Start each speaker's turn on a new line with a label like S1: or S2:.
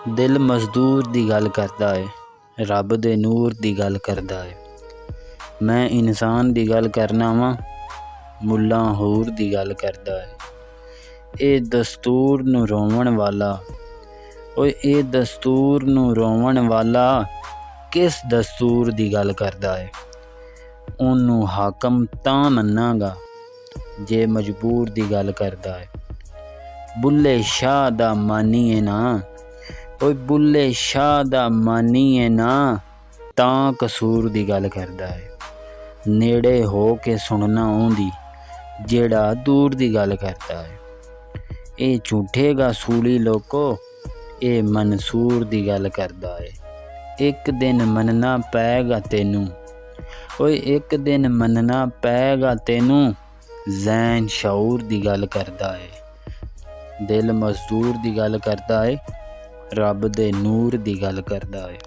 S1: दिल मजदूर दी गल करदा है, रब दे नूर दी गल करदा है। मैं इंसान दी गल करना वा, मुल्ला हूर दी गल करदा है। ए दस्तूर नूं रोवण वाला, ओए ए दस्तूर नूं रोवण वाला किस दस्तूर दी गल करदा है। ओनू हाकम तां मन्नांगा जे मजबूर दी गल करदा है। बुल्ले शाह दा मानी है ना, ओए बुल्ले शाह दा मानी है ना, तां कसूर दी गल करदा है। नेड़े हो के सुनना ओंदी जेड़ा दूर दी गल करदा है। ए झूठे गा सूली लोको, ए मंसूर दी गल करदा है। एक दिन मनना पैगा तेनू, ओए एक दिन मनना पैगा तेनू, ज़ैन शऊर दी गल करदा है। दिल मजदूर दी गल करदा है, रब दे नूर दी गल करदा है।